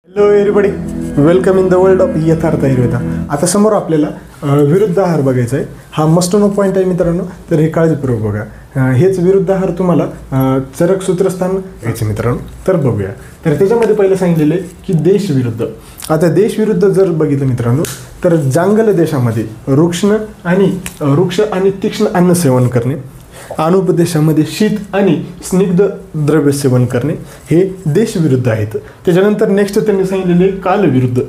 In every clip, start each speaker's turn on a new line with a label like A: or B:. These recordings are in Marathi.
A: Hello everybody, welcome in the world of यथार्थ आयुर्वेदा. आता समोर आपल्याला विरुद्ध आहार बघायचा आहे. हा मस्ट नो पॉईंट आहे मित्रांनो, तर हे काळजीपूर्वक बघा. हेच विरुद्ध आहार तुम्हाला चरक सूत्रस्थान घ्यायचे मित्रांनो. तर बघूया. तर त्याच्यामध्ये पहिलं सांगितलेलं आहे की देश विरुद्ध. आता देश विरुद्ध जर बघितलं मित्रांनो, तर जांगल देशामध्ये वृक्ष आणि तीक्ष्ण अन्न सेवन करणे, अनुपदेशामध्ये शीत आणि स्निग्ध द्रव्य सेवन करणे हे देश विरुद्ध आहेत. त्याच्यानंतर नेक्स्ट त्यांनी सांगितलेले काल विरुद्ध.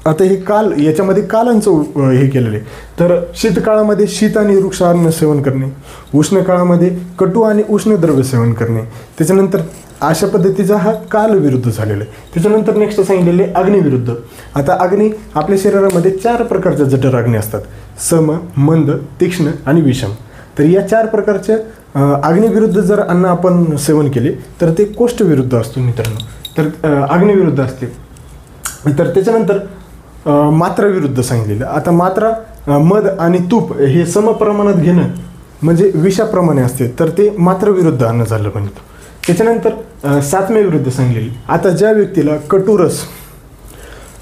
A: आता हे काल, याच्यामध्ये कालांचं हे केलेलं आहे. तर शीतकाळामध्ये शीत आणि वृक्ष अन्न सेवन करणे, उष्ण काळामध्ये कटू आणि उष्ण द्रव्य सेवन करणे. त्याच्यानंतर अशा पद्धतीचा हा काल विरुद्ध झालेला आहे. त्याच्यानंतर नेक्स्ट सांगितलेले अग्निविरुद्ध. आता अग्नी, आपल्या शरीरामध्ये 4 प्रकारच्या जठर अग्नी असतात: सम, मंद, तीक्ष्ण आणि विषम. तर या 4 प्रकारच्या अग्निविरुद्ध जर अन्न आपण सेवन केले तर ते कोष्ठ विरुद्ध असतो मित्रांनो. तर अग्निविरुद्ध असते. तर त्याच्यानंतर मात्रा विरुद्ध सांगितलेलं. आता मात्रा, मध आणि तूप हे समप्रमाणात घेणं म्हणजे विषाप्रमाणे असते, तर ते मात्रा विरुद्ध अन्न झालं म्हणतो. त्याच्यानंतर सातम्या विरुद्ध सांगितलेली. आता ज्या व्यक्तीला कटुरस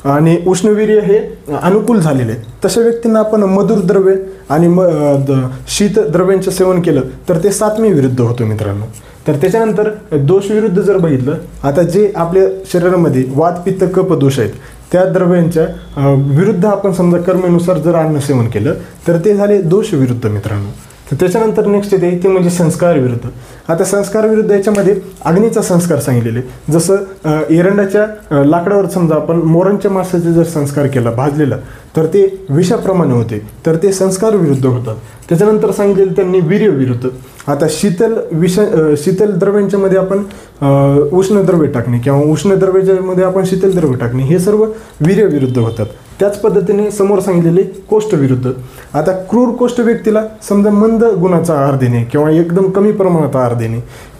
A: आणि उष्णवीर्य हे अनुकूल झालेले आहेत, तशा व्यक्तींना आपण मधुर द्रव्य आणि शीत द्रव्यांचं सेवन केलं तर ते 7मे विरुद्ध होतो मित्रांनो. तर त्याच्यानंतर दोष विरुद्ध जर बघितलं, आता जे आपल्या शरीरामध्ये वात पित्त कफ दोष आहेत त्या द्रव्यांच्या विरुद्ध आपण समजा कर्मेनुसार जर अन्न सेवन केलं तर ते झाले दोष विरुद्ध मित्रांनो. तर त्याच्यानंतर नेक्स्ट येते ते म्हणजे संस्कार विरुद्ध. आता संस्कार विरुद्ध याच्यामध्ये अग्नीचा संस्कार सांगितलेले. जसं एरंडाच्या लाकडावर समजा आपण मोरांच्या मांसाचे जर संस्कार केला भाजलेला तर ते विषाप्रमाणे होते, तर ते संस्कार विरुद्ध होतात. त्याच्यानंतर सांगितलेलं त्यांनी वीर्य विरुद्ध. आता शीतल द्रव्यांच्यामध्ये आपण उष्ण द्रव्य टाकणे किंवा उष्ण द्रव्याच्यामध्ये आपण शीतल द्रव्य टाकणे हे सर्व वीर्य विरुद्ध होतात. त्याच पद्धतीने समोर सांगितलेले कोष्ठ विरुद्ध. आता क्रूर कोष्ठ व्यक्तीला समजा मंद गुणाचा आहार देणे किंवा एकदम कमी प्रमाणात आहार देणे,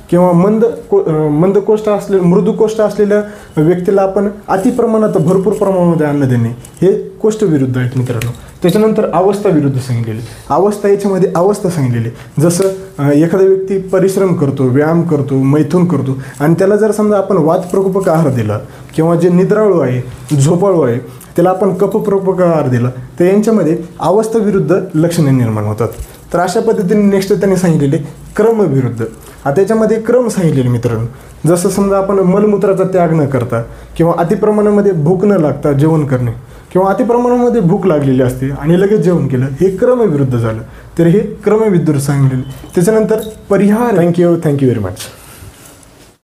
A: किंवा मंद कोष्ठ मृदू कोष्ठ असलेल्या व्यक्तीला आपण अति प्रमाणात भरपूर प्रमाणामध्ये अन्न देणे हे कोष्ठ विरुद्ध आहेत मित्रांनो. त्याच्यानंतर अवस्था विरुद्ध सांगितलेले. अवस्था, याच्यामध्ये अवस्था सांगितलेली. जसं एखादा व्यक्ती परिश्रम करतो, व्यायाम करतो, मैथून करतो आणि त्याला जर समजा आपण वातप्रकोपक आहार दिला किंवा जे निद्राळू आहे, झोपाळू आहे, त्याला आपण कफप्रकोपक आहार दिला तर यांच्यामध्ये अवस्था विरुद्ध लक्षणे निर्माण होतात. तर अशा पद्धतीने नेक्स्ट त्यांनी सांगितलेले क्रम विरुद्ध. आता याच्यामध्ये क्रम सांगितलेले मित्रांनो. जसं समजा आपण मलमूत्राचा त्याग न करता किंवा अतिप्रमाणामध्ये भूक न लागता जेवण करणे किंवा अतिप्रमाणामध्ये भूक लागलेली असते आणि लगेच जेवण केलं, हे क्रमविरुद्ध झालं. तर हे क्रमविरुद्ध सांगितलेले. त्याच्यानंतर परिहार. Thank you very much.